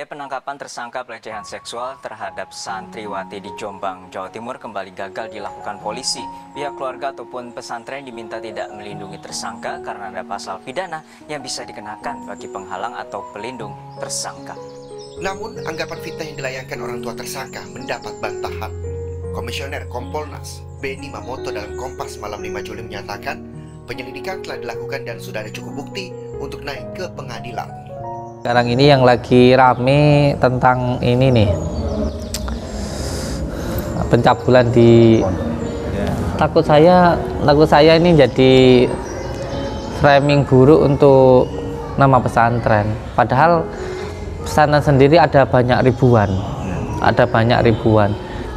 Upaya penangkapan tersangka pelecehan seksual terhadap santriwati di Jombang, Jawa Timur kembali gagal dilakukan polisi. Pihak keluarga ataupun pesantren diminta tidak melindungi tersangka karena ada pasal pidana yang bisa dikenakan bagi penghalang atau pelindung tersangka. Namun, anggapan fitnah yang dilayangkan orang tua tersangka mendapat bantahan. Komisioner Kompolnas Beni Mamoto dalam Kompas malam 5 Juli menyatakan penyelidikan telah dilakukan dan sudah ada cukup bukti untuk naik ke pengadilan. Sekarang ini yang lagi rame tentang ini nih, pencabulan di takut saya ini jadi framing buruk untuk nama pesantren. Padahal pesantren sendiri ada banyak ribuan.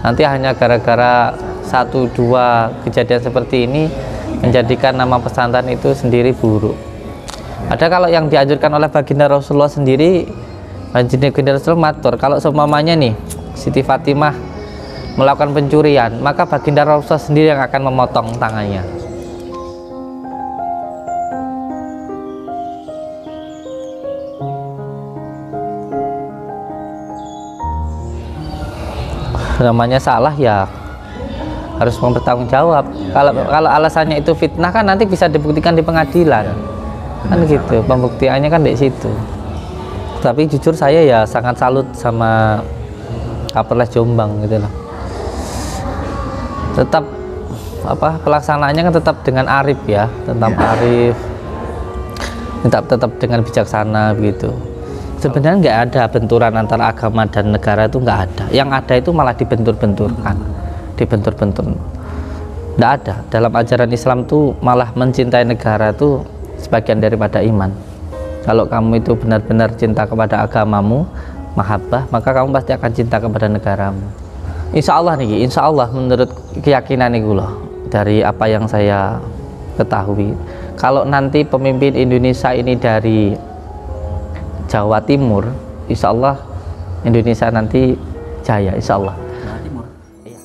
Nanti hanya gara-gara 1-2 kejadian seperti ini menjadikan nama pesantren itu sendiri buruk. Ada kalau yang dianjurkan oleh baginda Rasulullah sendiri, baginda Rasulullah matur, kalau seumpamanya nih Siti Fatimah melakukan pencurian, maka baginda Rasulullah sendiri yang akan memotong tangannya. Namanya salah ya harus bertanggung jawab. Kalau alasannya itu fitnah kan nanti bisa dibuktikan di pengadilan. Kan gitu, pembuktiannya kan di situ. Tapi jujur saya ya sangat salut sama Kapolres Jombang gitu loh. Tetap pelaksanaannya kan tetap dengan arif ya, arif, tetap dengan bijaksana begitu. Sebenarnya nggak ada benturan antara agama dan negara, itu nggak ada. Yang ada itu malah dibentur-benturkan, nggak ada. Dalam ajaran Islam tuh malah mencintai negara tuh sebagian daripada iman. Kalau kamu itu benar-benar cinta kepada agamamu, mahabbah, maka kamu pasti akan cinta kepada negaramu. Insya Allah menurut keyakinan itu loh, dari apa yang saya ketahui, kalau nanti pemimpin Indonesia ini dari Jawa Timur, insya Allah Indonesia nanti jaya, insya Allah. Jawa Timur. Iya.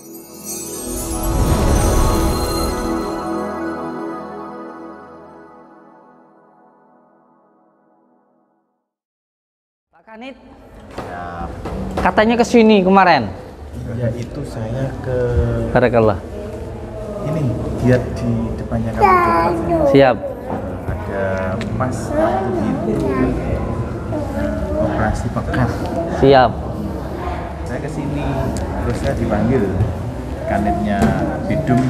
Pak Kanit, katanya ke sini kemarin. Ya itu saya ke Barakallah. ini giat di depannya kampung. Siap. Ada pas waktu itu operasi pekan. Siap. Saya ke sini terus saya dipanggil kanitnya Bidum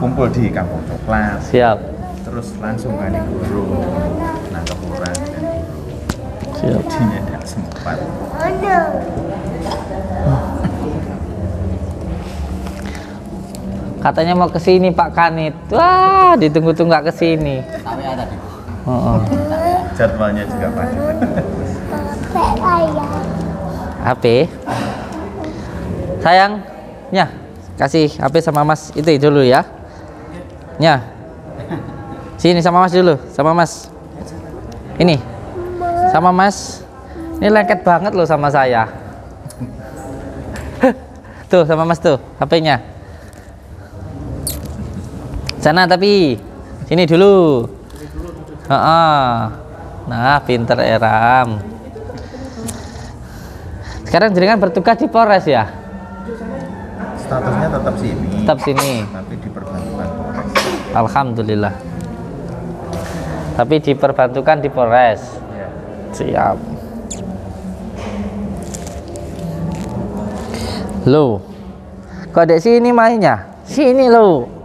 kumpul di Kampung Coklat. Siap. Terus langsung kali guru nangkep orang dan Siap. jadinya tidak sempat. Katanya mau ke sini Pak Kanit. Wah, ditunggu-tunggu nggak ke sini. Jadwalnya juga padat. HP. Sayang, ya, kasih HP sama Mas itu dulu ya. Ya. Sini sama Mas dulu, sama Mas. Ini. Sama Mas. Ini lengket banget loh sama saya. Tuh sama Mas tuh, HP-nya. Sana tapi sini dulu. Nah, pinter Eram. Sekarang jenengan bertugas di Polres ya? Statusnya tetap sini. Tetap sini. Tapi diperbantukan Polres. Alhamdulillah. Tapi diperbantukan di Polres. Ya. Siap. Loh, kok ada sini mainnya? Sini lo.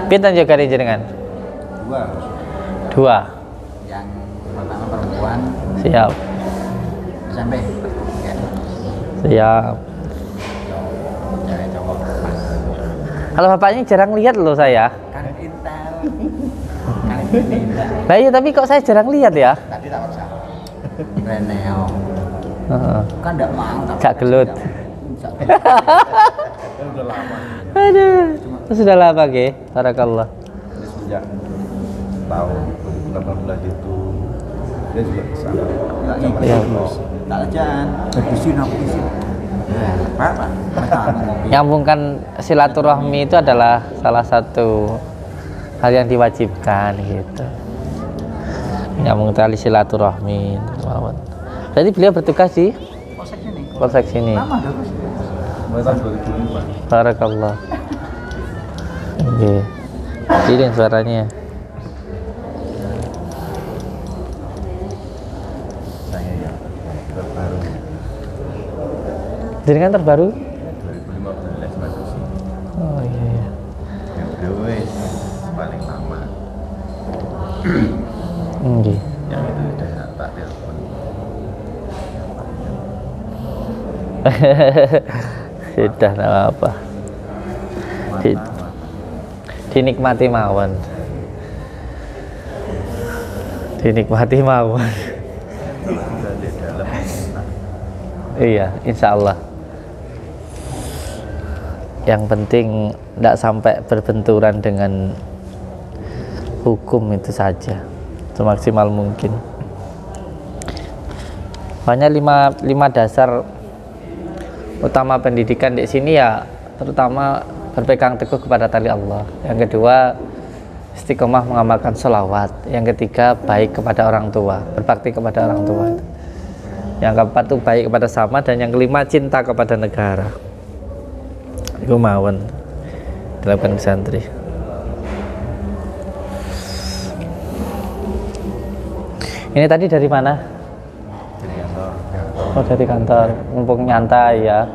Pinten jaga jenengan? 2. Yang pertama perempuan. Siap. Sampai Siap. cewek cowok pas. Kalau bapaknya jarang lihat loh saya. Kan intel. Kan intel. Nah iya, tapi kok saya jarang lihat ya? Tadi tak usah. Reneo. Heeh. Kan enggak mau tak. Gak gelut. Udah lama. Aduh. Itu sudah lama ke? Barakallah. Ini sejak tahun 2018 itu dia juga kesana. Iya. Tak ajan. Di sini aku di sini. Nyambungkan silaturahmi itu adalah salah satu hal yang diwajibkan gitu. Nyambung tali silaturahmi. Jadi beliau bertugas di polsek sini. Mulai tahun 2005. Barakallah. Oke. Ini suaranya. Saya yang terbaru. Jadi kan terbaru? 2015 masuk sini. Oh iya. Yang beliau wis paling lama. Nggih. Yang itu udah tak telepon. Sudah enggak apa-apa. Dinikmati mawon. Dinikmati mawon. Sudah di dalam. Iya, insya Allah. Yang penting tidak sampai berbenturan dengan hukum itu saja, semaksimal mungkin. Banyak lima dasar utama pendidikan di sini ya, terutama berpegang teguh kepada tali Allah. Yang kedua, istiqomah mengamalkan sholawat. Yang ketiga, baik kepada orang tua, berbakti kepada orang tua. Yang keempat itu baik kepada sama, dan yang kelima cinta kepada negara. Itu mawon dilakukan di santri. Ini tadi dari mana? Dari kantor. Oh, dari kantor. Mumpung nyantai ya.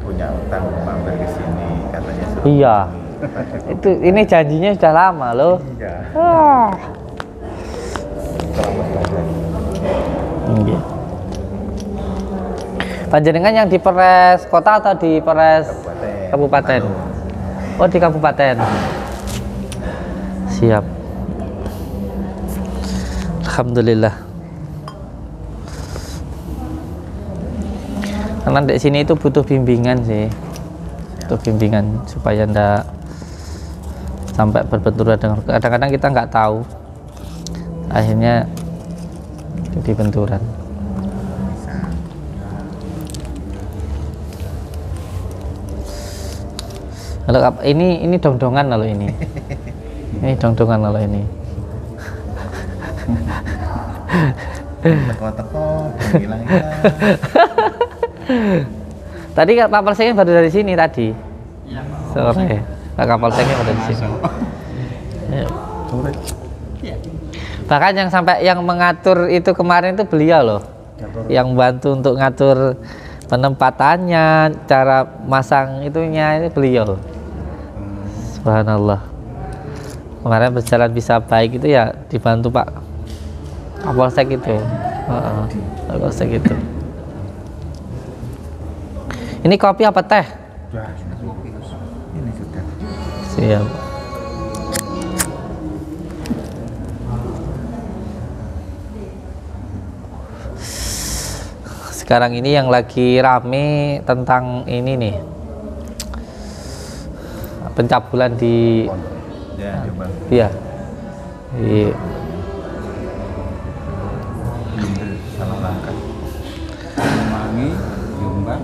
Punya utang mampir ke sini katanya. Iya. Itu ini janjinya sudah lama loh. Iya. Ah. Selamat datang. Iya. Panjenengan yang di Polres Kota atau di Polres Kabupaten? Oh, di Kabupaten. Siap. Alhamdulillah. Karena di sini itu butuh bimbingan sih. Butuh bimbingan supaya ndak sampai berbenturan dengan, kadang-kadang kita nggak tahu. Akhirnya jadi benturan. Kalau ini dong-dongan kalau ini. Ini dong-dongan kalau ini. Teko-teko, hilang-hilang. Tadi Pak Polseknya baru dari sini tadi. Sore. Pak Polseknya baru dari sini. Ya. Sore. Bahkan yang sampai yang mengatur itu kemarin itu beliau loh. Yang bantu untuk ngatur penempatannya, cara masang itunya ini beliau. Subhanallah. Kemarin berjalan bisa baik itu ya dibantu Pak Kapolsek itu. Pak Kapolsek itu. Ini kopi apa teh? Ini sudah. Siap. Sekarang ini yang lagi rame tentang ini nih, pencabulan di Ya, coba. iya di Bimbel sama langkah. Wangi, Jombang.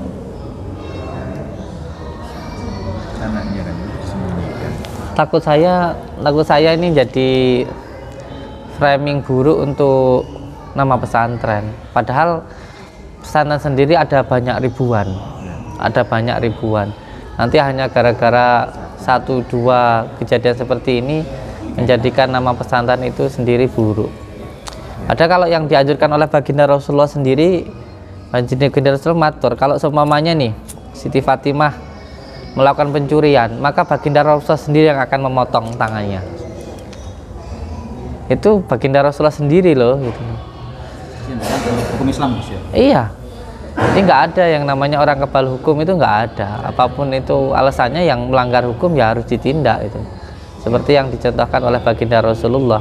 Anaknya kan disembunyikan. takut saya ini jadi framing buruk untuk nama pesantren, padahal pesantren sendiri ada banyak ribuan, nanti hanya gara-gara 1-2 kejadian seperti ini menjadikan nama pesantren itu sendiri buruk. Ada kalau yang dianjurkan oleh baginda Rasulullah sendiri, baginda Rasulullah matur, kalau seumpamanya nih Siti Fatimah melakukan pencurian, maka baginda Rasulullah sendiri yang akan memotong tangannya. Itu baginda Rasulullah sendiri loh gitu. Hukum Islam Mas ya. Iya, ini nggak ada yang namanya orang kebal hukum, itu nggak ada. Apapun itu alasannya, yang melanggar hukum ya harus ditindak itu. Seperti yang dicontohkan oleh baginda Rasulullah.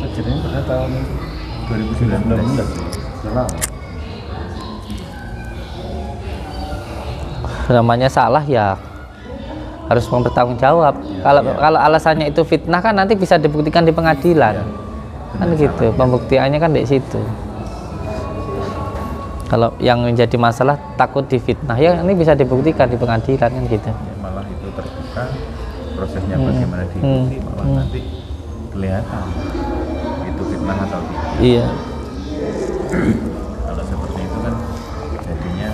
Kejadiannya pada tahun 2019. Sudah lama. Namanya salah ya harus bertanggung jawab. Kalau alasannya itu fitnah kan nanti bisa dibuktikan di pengadilan. Kan gitu, pembuktiannya kan di situ. Kalau yang menjadi masalah takut difitnah, ya ini bisa dibuktikan di pengadilan kan gitu. Ya, malah itu terbuka prosesnya bagaimana diikuti, malah nanti kelihatan itu fitnah atau tidak. Iya. Kalau seperti itu kan jadinya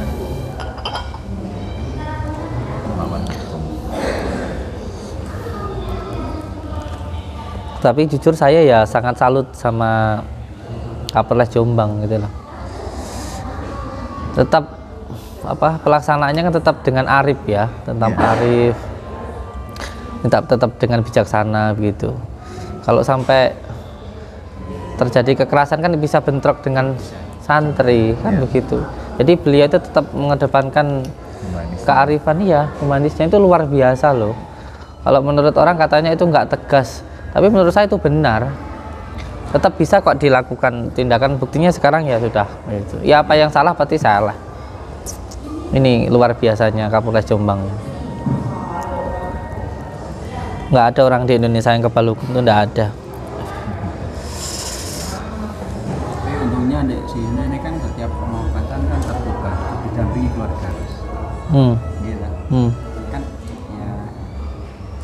melawan hukum. Tapi jujur saya ya sangat salut sama Kapolres Jombang gitu loh. Tetap pelaksanaannya kan tetap dengan arif ya, tetap arif, tetap dengan bijaksana begitu. Kalau sampai terjadi kekerasan kan bisa bentrok dengan santri kan begitu. Jadi beliau itu tetap mengedepankan kearifan, ya, humanisnya itu luar biasa loh. Kalau menurut orang katanya itu nggak tegas, tapi menurut saya itu benar. Tetap bisa kok dilakukan tindakan, buktinya sekarang ya sudah gitu. Ya apa yang salah pasti salah. Ini luar biasanya Kapolres Jombang. Nggak ada orang di Indonesia yang kebal hukum, itu nggak ada. Tapi untungnya di sini ini kan setiap pengobatan kan terbuka, didampingi keluarga. Gitu. Kan ya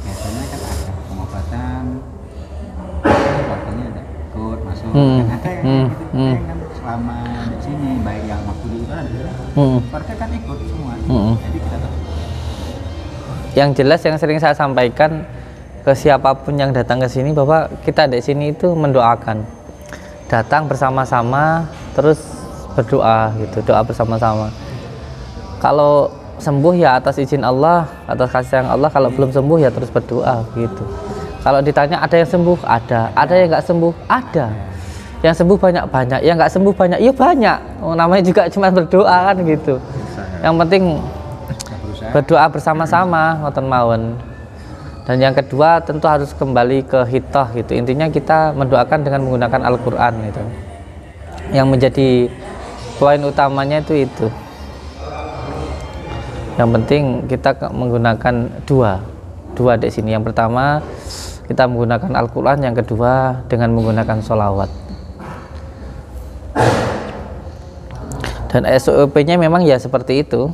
biasanya kan ada pengobatan, keluarganya ada ikut masuk. Kan ada yang gitu kan selama di sini, baik yang waktu di itu ada, keluarga kan ikut semua. Jadi kita Yang jelas yang sering saya sampaikan ke siapapun yang datang ke sini bahwa kita di sini itu mendoakan, datang bersama-sama terus berdoa gitu, doa bersama-sama. Kalau sembuh ya atas izin Allah, atas kasih sayang Allah. Kalau belum sembuh ya terus berdoa gitu. Kalau ditanya ada yang sembuh, ada yang nggak sembuh, ada. Yang sembuh banyak, yang nggak sembuh banyak, iya banyak. Namanya juga cuma berdoa kan gitu. Yang penting berdoa bersama-sama, ngoten mawon. Dan yang kedua tentu harus kembali ke hitoh gitu. Intinya kita mendoakan dengan menggunakan Al-Quran gitu. Yang menjadi poin utamanya itu. Yang penting kita menggunakan dua di sini. Yang pertama kita menggunakan Al-Quran, yang kedua dengan menggunakan sholawat. Dan SOP-nya memang ya seperti itu.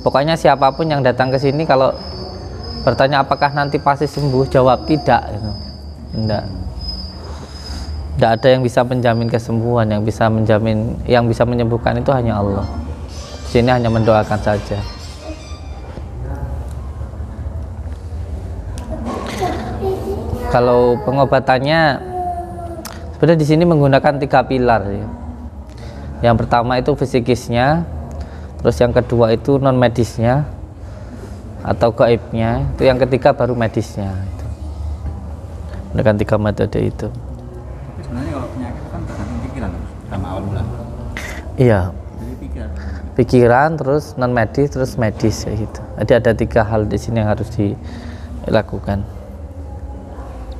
Pokoknya siapapun yang datang ke sini kalau bertanya apakah nanti pasti sembuh, jawab tidak gitu. Tidak ada yang bisa menjamin kesembuhan, yang bisa menyembuhkan itu hanya Allah. Sini hanya mendoakan saja. Kalau pengobatannya sebenarnya di sini menggunakan 3 pilar ya. Yang pertama itu fisikisnya, terus yang kedua itu non medisnya atau gaibnya, itu yang ketiga baru medisnya itu. Dengan 3 metode itu. Tapi sebenarnya kalau penyakit kan tergantung pikiran pertama awal mula. Iya. Jadi Pikiran, terus non medis, terus medis ya gitu. Jadi ada 3 hal di sini yang harus dilakukan.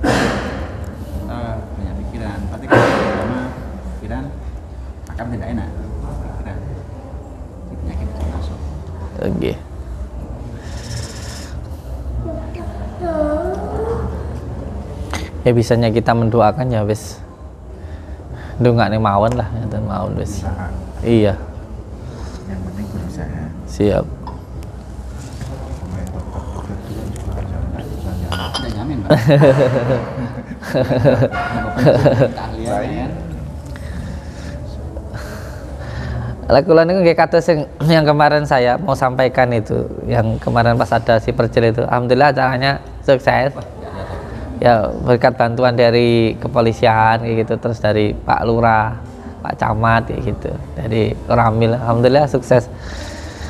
Kita punya pikiran, tapi kalau pertama pikiran akan tidak enak. Pikiran, si penyakit bisa masuk. Oke. Ya bisanya kita mendoakan ya wis ndongakne mawon lah, ngoten mawon wis. Iya. Yang penting berusaha. Siap. Tidak nyamin, Pak. Keahlian. Lakukan itu kayak kata yang kemarin saya mau sampaikan itu, yang kemarin pas ada si Percil itu, alhamdulillah acaranya sukses. Ya berkat bantuan dari kepolisian kayak gitu, terus dari Pak Lurah, Pak Camat kayak gitu, dari Ramil, alhamdulillah sukses.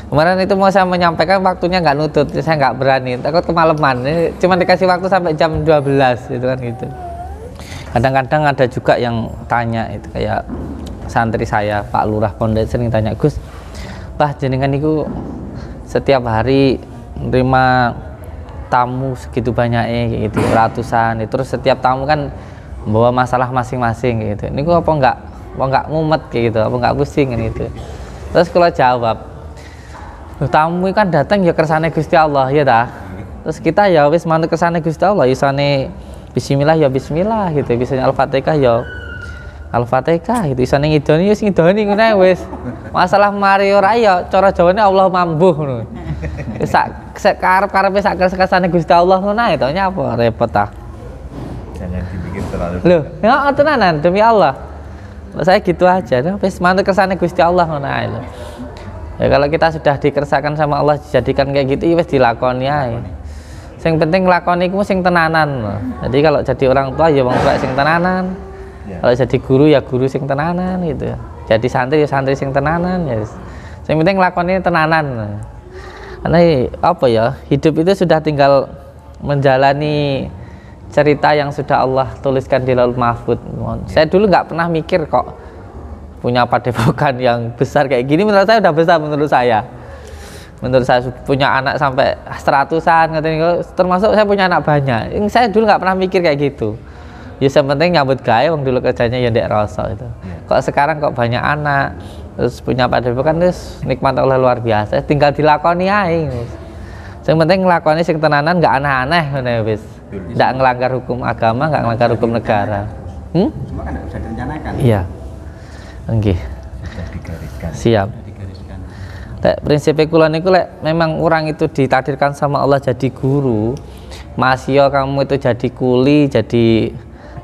Kemarin itu mau saya menyampaikan, waktunya nggak nutut, saya nggak berani, takut kemalaman. Cuma dikasih waktu sampai jam 12 gitu kan gitu. Kadang-kadang ada juga yang tanya itu, kayak santri saya Pak Lurah Pondok sering tanya, Gus, Bah jenengan itu setiap hari nerima tamu segitu banyaknya gitu, ratusan, terus setiap tamu kan membawa masalah masing-masing gitu. Ini kok apa nggak mumet kayak gitu, apa nggak pusing gitu. Terus kalau jawab, tamu kan datang ya kersane Gusti Allah ya dah. Terus kita ya wis manut kersane Gusti Allah, isane bismillah ya bismillah gitu, bisanya Al-Fatihah ya Al-Fatihah gitu, isane ngidoni ya ngidoni ngono wis. Masalah mari ora ya cara Jawane Allah mambuh ngono. Wis karep-karepe sak kersane Gusti Allah ngono ae to nyapa repot ta. Jangan dibikin terlalu Loh, ya tenanan demi Allah. Saya gitu aja, wis manut kersane Gusti Allah ngono ae lho. Ya kalau kita sudah dikersakan sama Allah dijadikan kayak gitu, wis dilakoni ae. Sing penting nglakoni iku sing tenanan lho. Jadi kalau jadi orang tua ya wong tua sing tenanan. Ya. Kalau jadi guru ya guru sing tenanan gitu. Jadi santri ya santri sing tenanan ya. Sing penting nglakoni tenanan. Karena apa ya, hidup itu sudah tinggal menjalani cerita yang sudah Allah tuliskan di Lauhul Mahfuz. Saya dulu nggak pernah mikir kok punya padepokan yang besar kayak gini. Menurut saya udah besar menurut saya. Menurut saya punya anak sampai 100-an, termasuk saya punya anak banyak. Saya dulu nggak pernah mikir kayak gitu. Ya yang penting nyambut gawe, wong dulu kerjanya ya ndek rasa itu. Kok sekarang kok banyak anak, terus punya padepokan, terus nikmat Allah luar biasa. Tinggal dilakoni ae. Yang penting nglakoni sing tenanan, nggak aneh-aneh ngono wis. Nggak ngelanggar hukum agama, nggak ngelanggar hukum negara. Semua kan bisa direncanakan. Iya. Nggih. Sudah digariskan. Siap. Digariskan. Lek prinsip kula niku lek memang orang itu ditakdirkan sama Allah jadi guru, masih kamu itu jadi kuli, jadi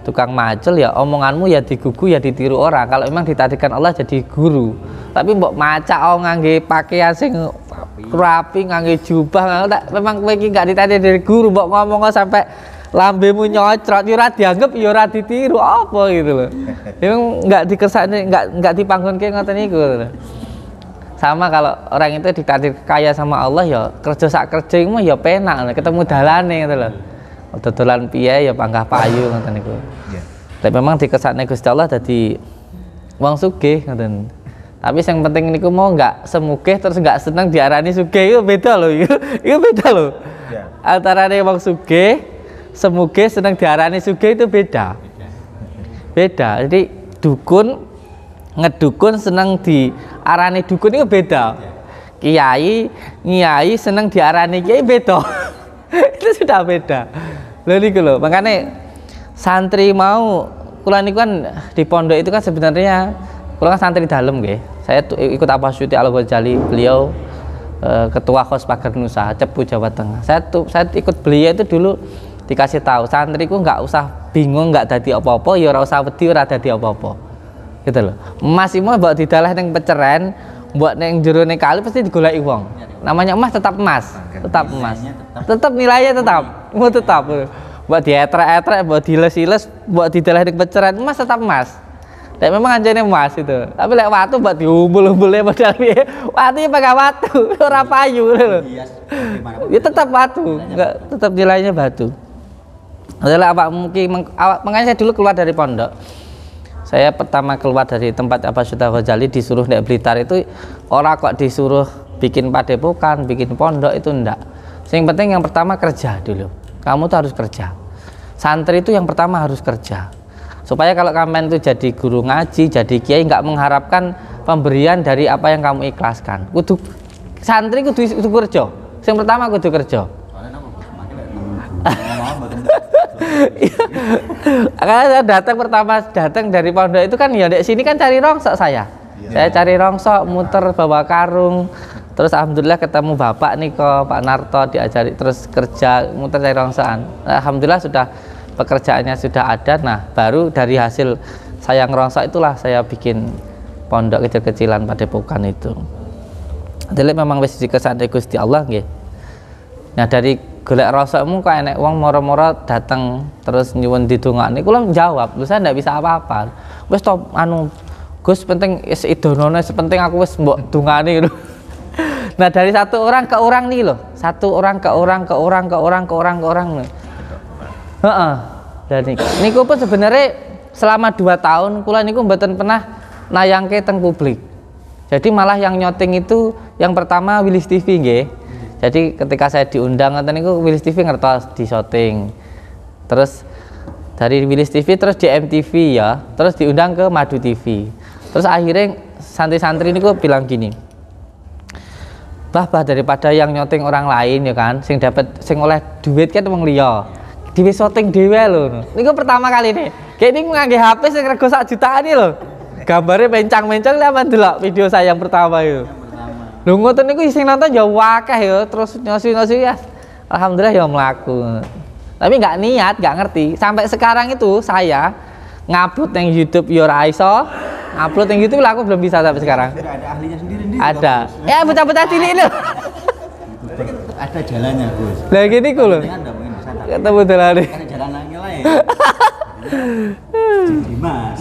tukang macul ya omonganmu ya digugu ya ditiru orang. Kalau memang ditakdirkan Allah jadi guru, tapi mbok macak ngangge pakaian sing rapi, ngangge jubah, memang kowe iki gak ditakdir dari guru, mbok ngomong sampai lambemu nyocrot ora dianggap ya ora ditiru apa gitu loh. Memang enggak dikersane, enggak dipanggonke ngoten niku lho. Sama kalau orang itu ditakdir kaya sama Allah ya kerja sak kerja iku ya penak, ketemu dalane gitu loh. Dodolan piye ya panggah payu ngoten niku. Iya. Tapi memang dikersane Gusti Allah dadi wong sugih ngoten. Tapi yang penting niku mau nggak semugih terus nggak seneng diarani sugih itu beda loh. Itu beda loh. Ya. Antara wong sugih, semugih seneng diarani sugih itu beda. Beda. Jadi dukun ngedukun seneng diarani dukun itu beda. Kiai, nyai seneng diarani kiai beda. Itu sudah beda. Lho niku lho. Makanya santri mau kula niku kan di pondok itu kan sebenarnya kula kan santri dalam nggih. Saya ikut Abah Syuti Al-Ghazali, beliau ketua Khos Pagar Nusa, Cepu Jawa Tengah. Saya ikut beliau itu dulu dikasih tahu santriku nggak usah bingung nggak dadi apa-apa, ya ora usah wedi ora dadi apa-apa. Gitu loh. Emas mau mbok didalah ning peceren, mbok ning jero ning kali pasti digoleki wong. Namanya emas tetap emas, tetap emas. Tetap nilainya tetap, mau tetap. Mbok dietrek-etrek, mbok diles-iles, mbok didalah ning peceren, emas tetap emas. Lek memang anjane emas itu. Tapi lek watu mbok diumbul-umbule padahal piye? Watu ya pakai watu, ora payu lho. Ya tetap watu, enggak tetap nilainya batu. Adalah apa mungkin makanya saya dulu keluar dari pondok. Saya pertama keluar dari tempat Abah Syuti Al-Ghazali disuruh nek Blitar itu orang kok disuruh bikin padepokan, bikin pondok itu enggak. Yang penting yang pertama kerja dulu. Kamu tuh harus kerja. Santri itu yang pertama harus kerja. Supaya kalau kamu itu jadi guru ngaji, jadi kiai nggak mengharapkan pemberian dari apa yang kamu ikhlaskan. Kudu santri kudu kerja. Yang pertama kudu kerja. Karena saya datang dari pondok itu kan ya di sini kan cari rongsok saya. Saya cari rongsok, muter bawa karung. Terus alhamdulillah ketemu bapak nih kok Pak Narto diajari terus kerja muter cari rongsokan. Alhamdulillah sudah pekerjaannya sudah ada. Nah baru dari hasil saya ngerongsok itulah saya bikin pondok kecil-kecilan padepokan itu. Jadi memang wis dikersane Gusti Allah nggih. Nah dari golek rosokmu kok enek wong moro-moro datang terus nyuwun didongakne kula jawab, lho saya ndak bisa apa-apa. Wis to anu Gus penting is idonono sepenting aku wis mbok dongane gitu. Nah dari satu orang ke orang nih loh, satu orang ke orang ke orang ke orang ke orang ke orang nih. Heeh. Dan niku pun sebenarnya selama 2 tahun kula niku mboten pernah nayangke teng publik. Jadi malah yang nyoting itu yang pertama Willis TV nggih. Jadi ketika saya diundang ngoten niku Willis TV ngertos di syuting. Terus dari Willis TV terus di MTV ya, terus diundang ke Madu TV. Terus akhirnya santri-santri niku bilang gini. Bah daripada yang nyoting orang lain ya kan, sing oleh duit kan wong liya. Dhewe syuting dhewe lho. Niku pertama kali nih. Kayak niku ngangge HP sing rego 1 jutaan iki lho. Gambarnya mencang-mencang lihat delok video saya yang pertama itu. Lho ngoten niku sing nonton ya akeh ya, terus nyosi-nyosi ya. Alhamdulillah ya mlaku. Tapi nggak niat, nggak ngerti. Sampai sekarang itu saya ngupload yang YouTube ya ora iso. Upload yang YouTube lah aku belum bisa sampai sekarang. Tidak ada ahlinya sendiri nih. Ada. Ya bocah-bocah cilik itu. Ada jalannya, Gus. Lah gini ku lho. Anda mungkin bisa tak. Ketemu dalane. Ada jalan lagi lain. Dimas.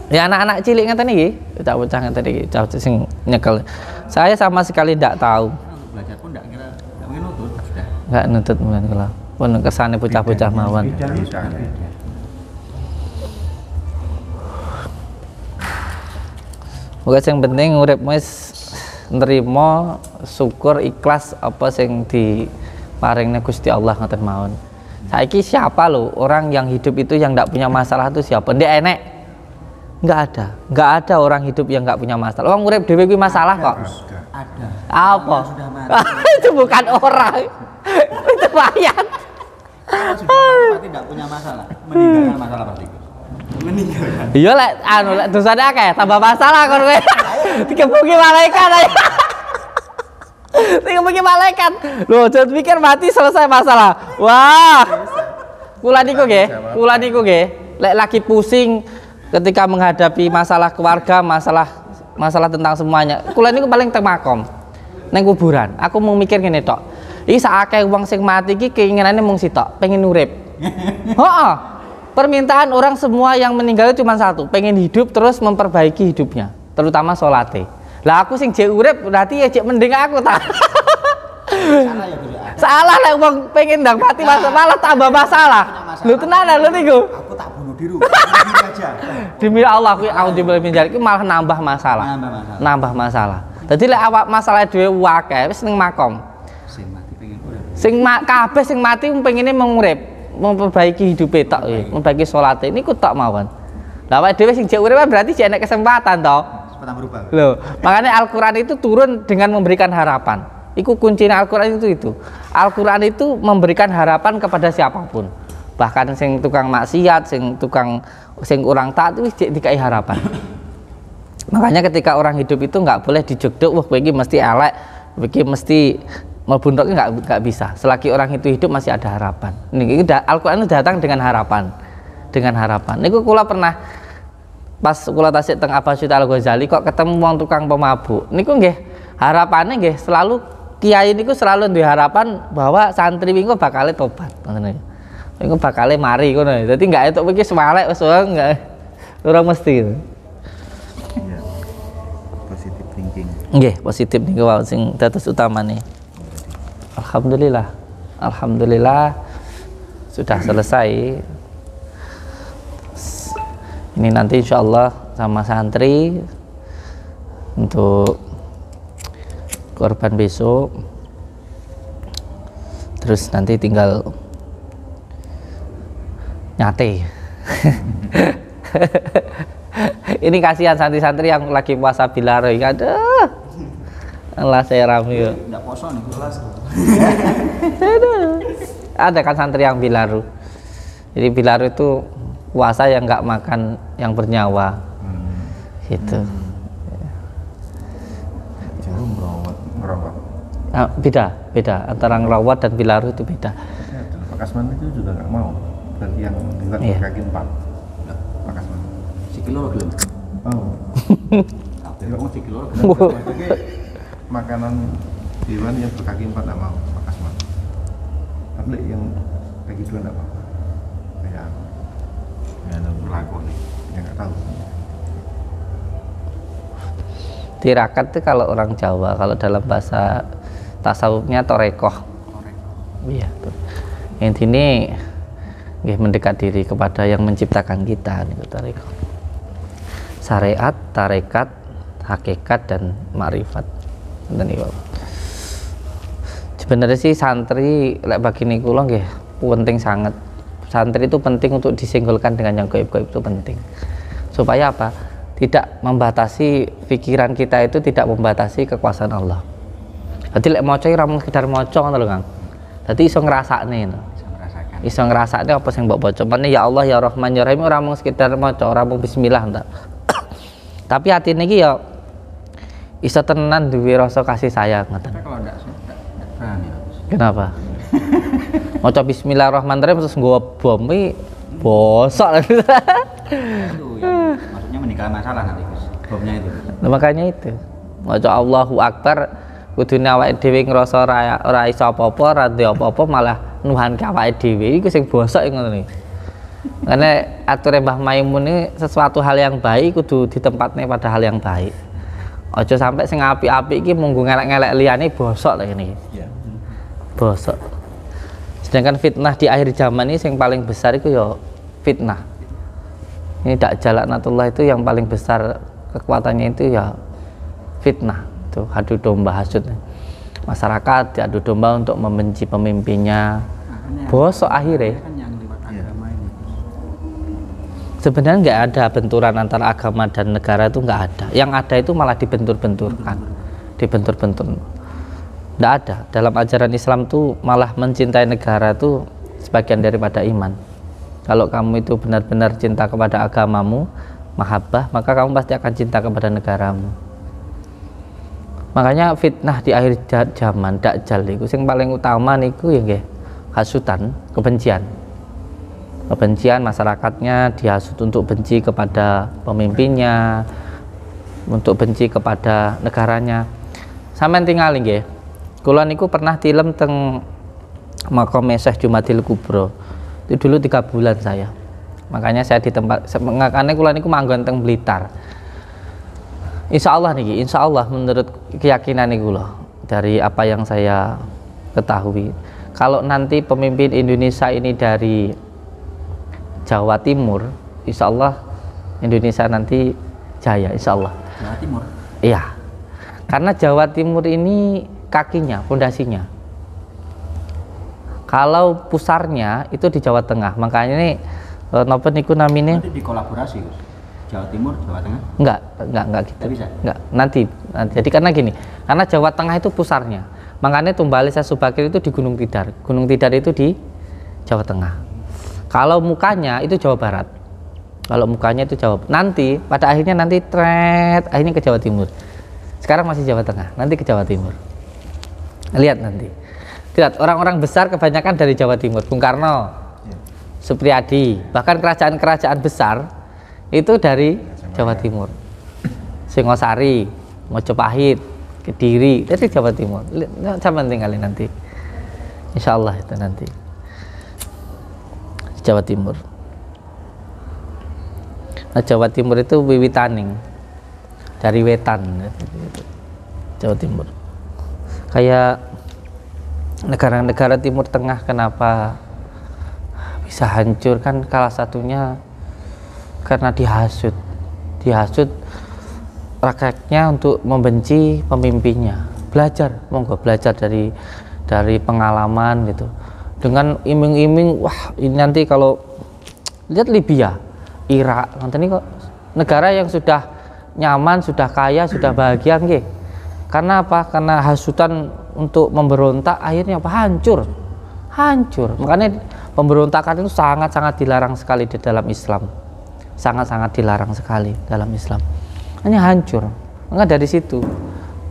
Ya anak-anak cilik ngeten iki, bocah-bocah ngeten iki, bocah sing nyekel. Saya sama sekali tidak tahu. Untuk belajar pun enggak kira enggak mungkin nutut sudah. Enggak nutut mulan kula. Pun kersane bocah-bocah mawon. Pokoke sing penting urip wis nrimo, syukur, ikhlas apa sing diparingne Gusti Allah ngoten mawon. Saiki siapa loh orang yang hidup itu yang enggak punya masalah itu siapa? Ndek enek. Enggak ada orang hidup yang enggak punya masalah. Wong urip dhewe kuwi masalah kok. Ada. Apa? Sudah mati. Itu bukan orang. Itu ayat. Kalau sudah mati berarti enggak punya masalah. Meninggalkan masalah pasti. Meninggalkan. Iya lek anu lek dosane akeh tambah masalah kon kowe. Dikebuki malaikat aja. Dikebuki malaikat. Loh, jangan pikir mati selesai masalah. Wah. Kula niku nggih, lek lagi pusing ketika menghadapi masalah keluarga, masalah tentang semuanya. Kula niku paling teng makom. Neng kuburan. Aku mau mikir ngene tok. Iki sak akeh wong sing mati iki keinginane mung sitok, pengen urip. Heeh. Permintaan orang semua yang meninggal cuma satu, pengen hidup terus memperbaiki hidupnya, terutama sholatnya. Lah aku sing jek urip berarti ya jek mending aku tak. Salah ya, Gus. Salah lah wong pengen ndang mati malah tambah masalah. Lu tenanan lu niku. Aku tak bunuh diri. Bunuh aja. Demi Allah kuwi auzubillahi min dzalik malah nambah masalah. Nambah masalah. Dadi lek awak masalah dhewe akeh wis ning makom. Sing mati pengen urip. Kabeh sing mati pengine mengurip, memperbaiki hidup tok, memperbaiki salate niku tok mawon. Lah awake dhewe sing jek urip berarti jek enek kesempatan toh. Kesempatan berubah. Loh, makanya Al-Qur'an itu turun dengan memberikan harapan. Iku kuncinya Al-Qur'an itu. Al-Qur'an itu memberikan harapan kepada siapapun. Bahkan sing tukang maksiat, sing kurang taat wis dikai harapan. Makanya ketika orang hidup itu nggak boleh dijogdok, wah kowe iki mesti elek, kowe iki mesti melbuntok, nggak bisa. Selagi orang itu hidup masih ada harapan. Ini Al-Qur'an itu datang dengan harapan. Dengan harapan. Niku kula pernah pas kula tasik teng Abasyut Al-Ghazali kok ketemu wong tukang pemabuk. Niku nggih harapannya nggih selalu kiai niku selalu duwe harapan bahwa santri wingi bakal tobat. Ngoten niku. Iku bakal mari ngono. Dadi enggak entuk iki semalek wis enggak ora mesti. Iya. Positive thinking. Nggih, positif niku wae sing dados utamane. Alhamdulillah. Alhamdulillah sudah selesai. Ini nanti insya Allah sama santri untuk korban besok, terus nanti tinggal nyate. Ini kasihan santri-santri yang lagi puasa Bilaru, aduh, Allah saya rame yuk. Enggak poso nih kelas. Ada kan santri yang Bilaru, jadi Bilaru itu puasa yang nggak makan yang bernyawa, gitu. Jarum merawat. Beda antara ngerawat dan Bilaru itu beda. Pak Kasman itu juga nggak mau. Berarti yang bilang kaki 4. Pak Kasman. Sikilo gelem. Oh. Tapi kok sikilo Jadi makanan hewan yang berkaki 4 nggak mau Pak Kasman. Tapi yang kaki 2 nggak mau. Kayak berlaku nih, yang nggak tahu. Tirakat itu kalau orang Jawa, kalau dalam bahasa tasawufnya torekoh. Iya. Intinya mendekat diri kepada yang menciptakan kita, nih torekoh. Syariat, tarekat, hakikat dan ma'rifat. Sebenarnya sih santri lek bagi niku lho nggih penting sangat. Santri itu penting untuk disinggulkan dengan yang gaib-gaib itu penting. Supaya apa? Tidak membatasi pikiran kita itu, tidak membatasi kekuasaan Allah. Jadi lek maca ora mung sekedar maca ngono lho, Kang. Dadi iso ngrasakne ngono. Iso ngrasakne apa sing mbok baca. Mane ya Allah ya Rahman ya Rahim ora mung sekedar maca, ora mung bismillah enggak. Tapi atine iki ya iso tenan duwe rasa kasih sayang ngoten. Tapi kalau enggak berani. Kenapa? Maca bismillahirrahmanirrahim terus nggawa bom iki bosok. Itu yang maksudnya meninggal masalah nanti Gus. Bomnya itu. Nah, makanya itu. Maca Allahu Akbar kudune awake dhewe ngrasa ora iso apa-apa, ora duwe apa-apa malah nuhanke awake dhewe iku sing bosok ngono iki. Karena ature Mbah Maimun ini sesuatu hal yang baik kudu ditempatnya pada hal yang baik. Ojo sampai sing apik-apik iki munggo ngelek-ngelek liyane bosok lho ngene iki. Iya. Bosok. Sedangkan fitnah di akhir zaman ini yang paling besar itu ya fitnah. Ini Dajjal laknatullah itu yang paling besar kekuatannya itu ya fitnah. Itu adu domba hasud. Masyarakat diadu domba untuk membenci pemimpinnya. Bosok akhirnya. Kan yang lewat agama ini. Sebenarnya nggak ada benturan antara agama dan negara, itu nggak ada. Yang ada itu malah dibentur-benturkan, dibentur-bentur. Nggak ada. Dalam ajaran Islam tuh malah mencintai negara itu sebagian daripada iman. Kalau kamu itu benar-benar cinta kepada agamamu, mahabbah, maka kamu pasti akan cinta kepada negaramu. Makanya fitnah di akhir zaman Dajjal itu yang paling utama niku ya nggih, hasutan, kebencian. Kebencian masyarakatnya dihasut untuk benci kepada pemimpinnya, untuk benci kepada negaranya. Sampeyan tingali nggih. Kula niku pernah tilem teng Maqam Syekh Jumadil Kubro. Itu dulu 3 bulan saya. Makanya saya di tempat mengakane kula niku manggon teng Blitar. Insya Allah niki, insya Allah menurut keyakinan niku kula dari apa yang saya ketahui. Kalau nanti pemimpin Indonesia ini dari Jawa Timur, insya Allah Indonesia nanti jaya, insya Allah. Jawa Timur. Iya, karena Jawa Timur ini kakinya, fondasinya. Kalau pusarnya itu di Jawa Tengah, makanya ini napa niku namine? Nanti dikolaborasi Gus. Jawa Timur, Jawa Tengah. Enggak gitu. Tidak bisa. Enggak, nanti. Jadi karena gini, karena Jawa Tengah itu pusarnya. Makanya Tumbali Sesubakir itu di Gunung Tidar. Gunung Tidar itu di Jawa Tengah. Kalau mukanya itu Jawa Barat. Kalau mukanya itu Jawa. Nanti pada akhirnya nanti akhirnya ke Jawa Timur. Sekarang masih Jawa Tengah, nanti ke Jawa Timur. Lihat nanti. Lihat orang-orang besar kebanyakan dari Jawa Timur. Bung Karno, Supriyadi, bahkan kerajaan-kerajaan besar itu dari Jawa Timur. Singosari, Mojopahit, Kediri, dari Jawa Timur. Sama tinggalin nanti. Insya Allah itu nanti. Jawa Timur. Nah, Jawa Timur itu wiwitaning dari wetan. Jawa Timur. Kayak negara-negara Timur Tengah kenapa bisa hancur, kan salah satunya karena dihasut rakyatnya untuk membenci pemimpinnya. Belajar, monggo belajar dari pengalaman gitu, dengan iming-iming, wah ini nanti kalau lihat Libya, Irak, nanti ini kok negara yang sudah nyaman, sudah kaya, sudah bahagia nggih. Karena apa? Karena hasutan untuk memberontak akhirnya apa? Hancur. Makanya pemberontakan itu sangat-sangat dilarang sekali di dalam Islam. Sangat-sangat dilarang sekali dalam Islam. Hanya hancur. Maka dari situ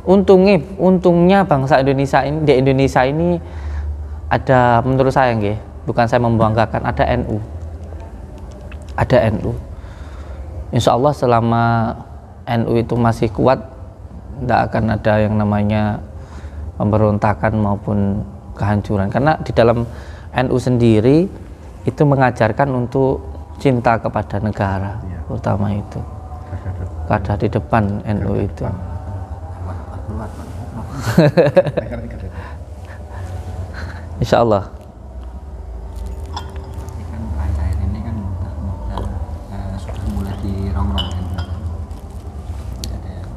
untungnya bangsa Indonesia ini, di Indonesia ini ada, menurut saya nggih, bukan saya membanggakan, ada NU. Ada NU. Insya Allah selama NU itu masih kuat, tidak akan ada yang namanya pemberontakan maupun kehancuran. Karena di dalam NU sendiri itu mengajarkan untuk cinta kepada negara, utama itu. Kada di depan NU itu. Insya Allah. Ini kan akhir-akhir ini kan sudah mulai dirongrong kan.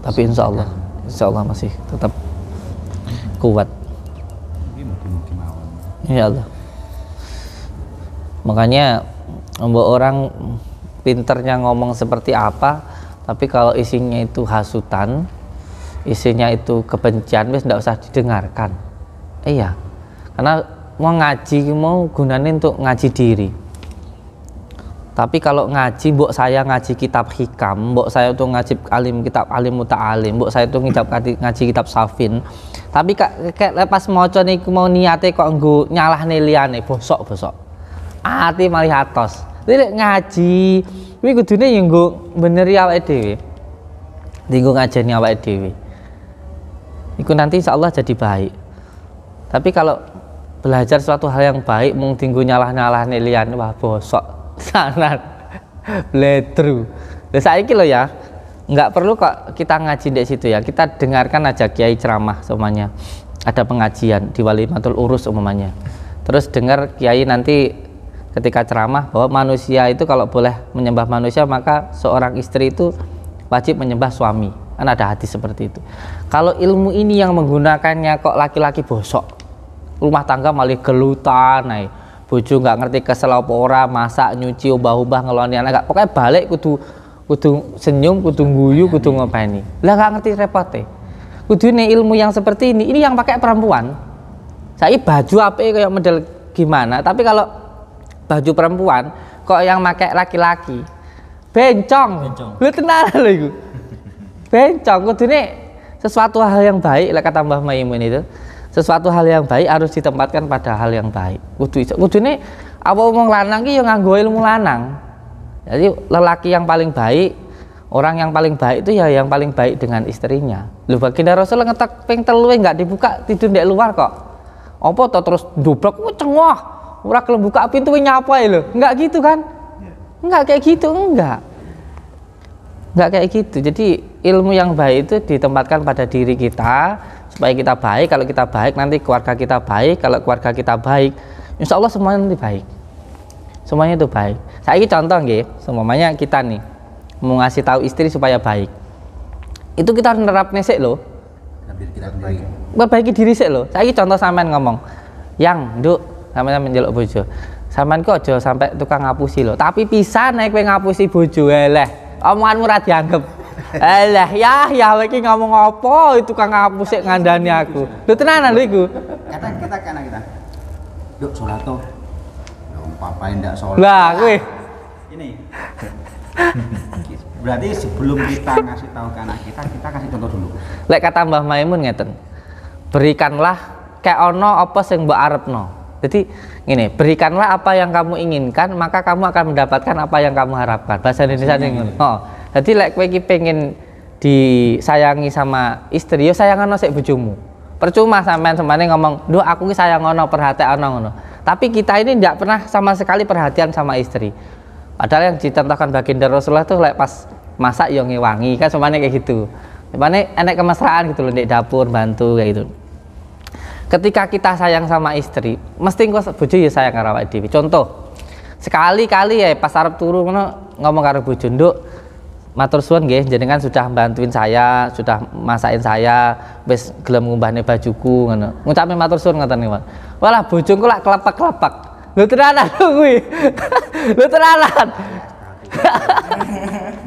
Tapi insya Allah masih tetap kuat. Mungkin mawon. Insya Allah. Makanya orang pinternya ngomong seperti apa, tapi kalau isinya itu hasutan, isinya itu kebencian, wis nggak usah didengarkan. Iya, karena mau ngaji, mau gunanya untuk ngaji diri. Tapi kalau ngaji, mbok saya ngaji kitab hikam, mbok saya tuh ngaji kitab alim muta'alim, mbok saya tuh ngaji kitab safin. Tapi kayak lepas maca niku mau niate kok nggo nyalahne liyane, bosok-bosok. Ati malih atos. Lek ngaji kuwi kudune yo nggo beneri awake dhewe. Dienggo ngajeni awake dhewe. Iku nanti insyaallah jadi baik. Tapi kalau belajar suatu hal yang baik mung dienggo nyalah-nyalahne liyane, wah bosok. Sanan bledru. Lah saiki lho ya, nggak perlu kok kita ngaji di situ ya. Kita dengarkan aja kiai ceramah semuanya. Ada pengajian di Walimatul Urus umumnya. Terus dengar kiai nanti ketika ceramah bahwa manusia itu kalau boleh menyembah manusia maka seorang istri itu wajib menyembah suami. Kan ada hadis seperti itu. Kalau ilmu ini yang menggunakannya kok laki-laki bosok, rumah tangga malah gelutan, bojo nggak ngerti kesel apa ora, masak, nyuci, ubah-ubah, ngeloni anak, pokoknya balik kudu senyum, kudu guyu, kudu ngopeni. Lah nggak ngerti repote. Kudu nih ilmu yang seperti ini yang pakai perempuan. Saya baju apa kayak model gimana, tapi kalau baju perempuan kok yang pakai laki-laki, bencong. Lu tenar lho iku. Bencong, kudu nih sesuatu hal yang baik, lah kata Mbah Maimun itu. Sesuatu hal yang baik harus ditempatkan pada hal yang baik. Kudune apa wong lanang ki yo nganggo ilmu lanang. Jadi lelaki yang paling baik, orang yang paling baik itu ya yang paling baik dengan istrinya. Lho baginda Rasul ngetek ping 3 enggak dibuka, tidur di luar kok. Apa to terus ndoblok cengoh. Ora gelem buka pintu nyapa lho. Enggak gitu kan? Enggak kayak gitu, enggak. Enggak kayak gitu. Jadi ilmu yang baik itu ditempatkan pada diri kita supaya kita baik. Kalau kita baik nanti keluarga kita baik, kalau keluarga kita baik insya Allah semuanya nanti baik, semuanya itu baik. Saya ini contoh nggih, semuanya kita nih mau ngasih tahu istri supaya baik, itu kita harus nerapnya sik loh, perbaiki diri sik loh. Saya ini contoh sampean ngomong, yang nduk sampean menjeluk bojo, sampean kok aja sampai tukang ngapusi loh, tapi bisa naik kowe ngapusi bojo eleh, omonganmu ora dianggap. Alah ya lagi ngomong apa itu kang ngapus ngandani aku. Lho tenanan lho iku. Kita. Duk salat to. Ya papa ndak salat. Lah kowe. Ini. Berarti sebelum kita ngasih tahu ke anak kita kasih contoh dulu. Lek kata Mbah Maimun ngeten. Berikanlah kayak ono apa sing mbok arepno. Jadi gini, berikanlah apa yang kamu inginkan, maka kamu akan mendapatkan apa yang kamu harapkan. Bahasa Indonesia ngono. Oh. Jadi lek kowe iki pengen disayangi sama istri, yo sayangan sik bojomu. Percuma sampean semane ngomong, "Duh, aku ki sayang ngono, perhatian ngono." Tapi kita ini tidak pernah sama sekali perhatian sama istri. Padahal yang dicontohkan baginda Rasulullah tuh lek pas masak yo ngewangi, kan semane kayak gitu. Semane enek kemesraan gitu loh di dapur bantu kayak gitu. Ketika kita sayang sama istri, mesti engko bojo ya sayang karo awake dhewe. Contoh, sekali-kali ya pas arep turu ngono ngomong karo bojo, "Nduk, matur suwun nggih jenengan sudah bantuin saya, sudah masakin saya, wis gelem ngumbahne bajuku ngono." Ngucape matur suwun ngoten niku. Walah bojongku lak klepek-klepek. Lho tenanan kuwi. Lho tenanan.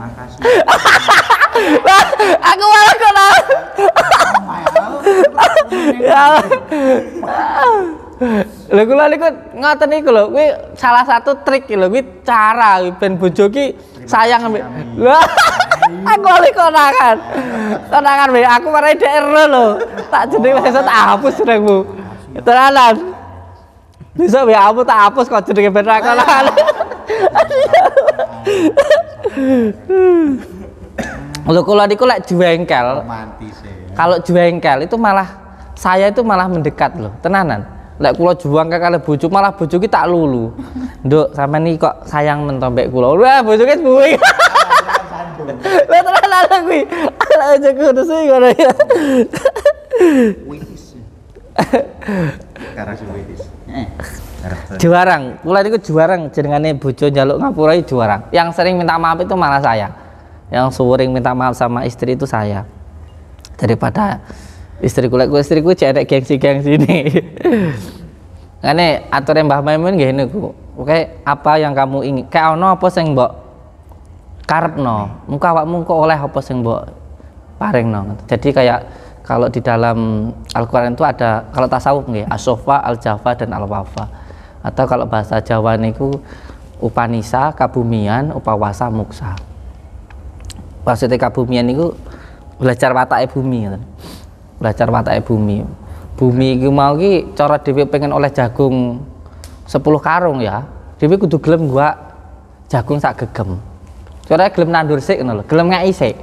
Makasih. Aku malah kena. Lha kula niku ngoten niku lho, kuwi salah satu trik lho, kuwi cara ben bojo ki sayang ambek. Lah aku oleh konangan. Konangan wae aku marai DR lho. Tak jeneng wis tak hapus jenengmu. Tenanan. Bisa wae aku tak hapus kok jenenge ben ra konangan. Lho kula niku lek juwengkel. Kalau juwengkel itu malah saya itu malah mendekat loh, tenanan. Lek kula juwengkel kali bojo malah bojo ki tak lulu. Nduk, sampean iki kok sayang men to mbek kula. Wah, bojo ki buwi. Lah tenanan kuwi. Lah aja kudu sih ngono ya. Witis. Karena witis. Juarang, kula niku juarang jenengane bojo njaluk ngapura juarang. Yang sering minta maaf itu malah saya. Yang sering minta maaf sama istri itu saya. Daripada istriku, istriku cedek gengsi-gengsi ini. Ngene ature Mbah Maimun nggih niku. Oke, apa yang kamu ingin? Kayak ono apa sing mbok karepno? Muka awakmu kok oleh apa sing mbok paringno. Jadi kayak kalau di dalam Al-Qur'an itu ada, kalau tasawuf nggih, as-sofa, al-jafa dan al-wafa. Atau kalau bahasa Jawa niku Upanisa, kabumian, upawasa, muksa. Maksudnya kabumian itu belajar watake bumi, belajar watake bumi. Bumi iki mau ki cara dhewe pengen oleh jagung 10 karung ya, dhewe kudu gelem gua jagung sak gegem. Cara gelem nandur sik ngono lho, gelem ngaki sik.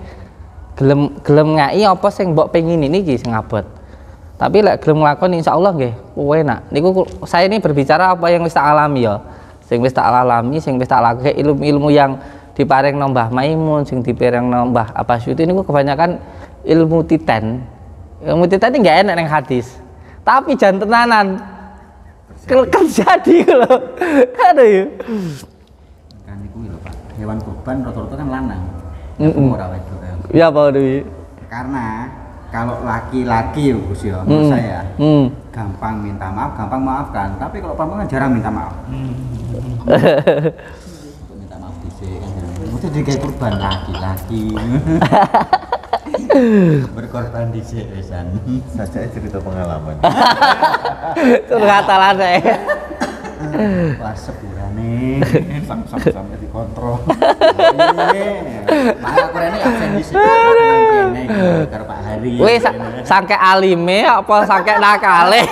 Gelem ngaki apa sing mbok pengin niki sing abot. Tapi lek gelem nglakoni insyaallah nggih enak. Niku saya ini berbicara apa yang wis tak alami ya. Sing wis tak alami, sing wis tak lakuke ilmu-ilmu yang diparing Mbah Maimun, sing diparing Mbah Abasyuti niku kebanyakan ilmu titen. Ilmu titen ini nggak enak neng hadis. Tapi jangan tenanan. Terjadi lho. Aduh. Kan iku lho Pak. Hewan kurban rata-rata kan lanang. Ora wedok. Ya Pak Dewi. Karena kalau laki-laki Gus ya, menurut saya gampang minta maaf, gampang maafkan. Tapi kalau perempuan kan jarang minta maaf. Untuk minta maaf dhisik kan. Mesti digawe kurban laki-laki. Berkorban dhisik pisan. Saja cerita pengalaman. Curhatan ae. Wah sepurane Sampai dikontrol. Malah aku rene absen dhisik kene karo Pak Hari. Wis sangke alime apa sangke nakale.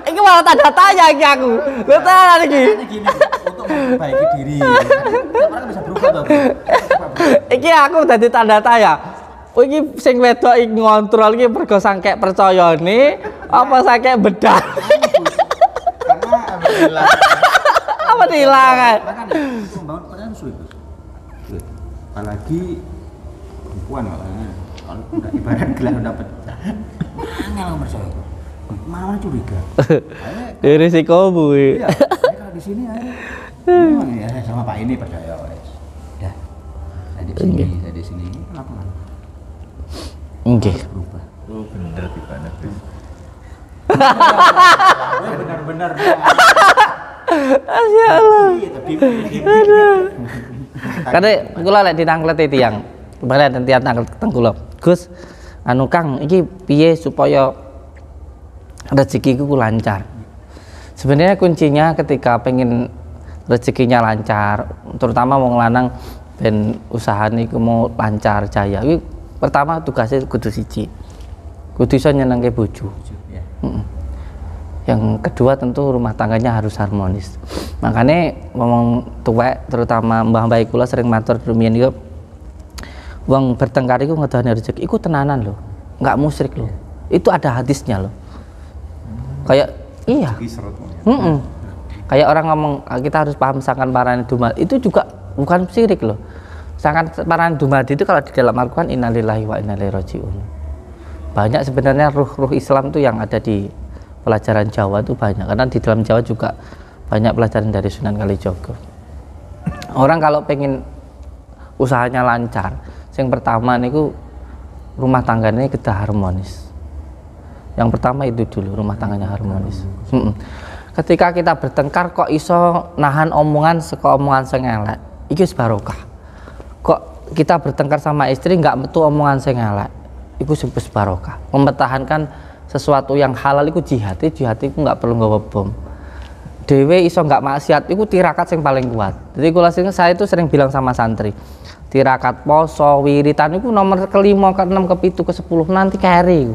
Iki malah tanda tanya iki aku. Lho tenan iki. Gini, untuk memperbaiki diri. Orang bisa berubah toh. Iki aku dadi tanda tanya. Oh iki sing wedok iki ngontrol iki mergo sangke percayane apa sangke bedah. Karena alhamdulillah. Apa dihilangan? Makanya itu membangun percayaan sulit. Apalagi perempuan kalau udah ibarat gelar udah pecah. Angel nomor saya. Mana curiga. Dari risikomu. Iya. Kalau di sini memang ya sama Pak ini percaya wes. Ya. Saya di sini kenapa? Nggih. Berubah. Oh bener gimana tuh? Benar-benar. Masya Allah. Aduh. Karena kula lek ditangkleti tiyang. Kemarin tiyang tangklet kula. Gus, anu Kang, iki piye supaya rezekiku lancar? Sebenarnya kuncinya ketika pengen rezekinya lancar, terutama wong lanang ben usaha niku mau lancar jaya. Iki pertama tugasnya kudu siji. Kudu iso nyenengke bojo. Yang kedua tentu rumah tangganya harus harmonis. Makanya ngomong tuwek terutama mbah-mbah kula sering matur rumiyin iku wong bertengkar iku ngedahane rezeki iku tenanan lho. Enggak musyrik lho. Itu ada hadisnya lho. Kayak iya. Kayak orang ngomong kita harus paham sangkan parane dumadi itu juga bukan syirik loh. Sangkan parane dumadi itu kalau di dalam Al-Qur'an innalillahi wa inna ilaihi raji'un. Banyak sebenarnya ruh-ruh Islam tuh yang ada di pelajaran Jawa itu banyak, karena di dalam Jawa juga banyak pelajaran dari Sunan Kalijogo. Orang kalau pengen usahanya lancar, yang pertama niku rumah tangganya kita harmonis. Yang pertama itu dulu, rumah tangganya harmonis. Ketika kita bertengkar kok iso nahan omongan saka omongan sing elek, iki wis barokah. Kok kita bertengkar sama istri nggak metu omongan sing elek, iku wis barokah. Mempertahankan sesuatu yang halal iku jihad iku nggak perlu nggawa bom. Dewe iso nggak maksiat iku tirakat yang paling kuat. Jadi kula saya itu sering bilang sama santri, tirakat poso wiritan iku nomor kelima, ke-6, ke-7, ke-10 nanti keri.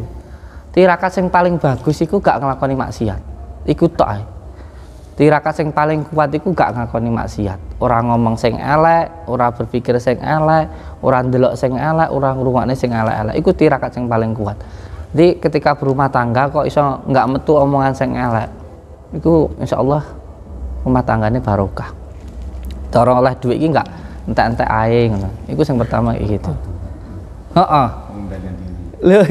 Tirakat yang paling bagus iku gak ngelakoni maksiat. Iku tok ae. Tirakat yang paling kuat iku gak ngelakoni maksiat. Orang ngomong sing elek, ora berpikir sing elek, ora ndelok sing elek, ora ngrungokne sing elek-elek. Iku tirakat yang paling kuat. Jadi ketika berumah tangga kok iso nggak metu omongan sing elek, itu insya Allah rumah tangganya barokah. Cara oleh duit ini nggak entek-entek ae ngono. Iku yang pertama kayak gitu. Heeh. Lho,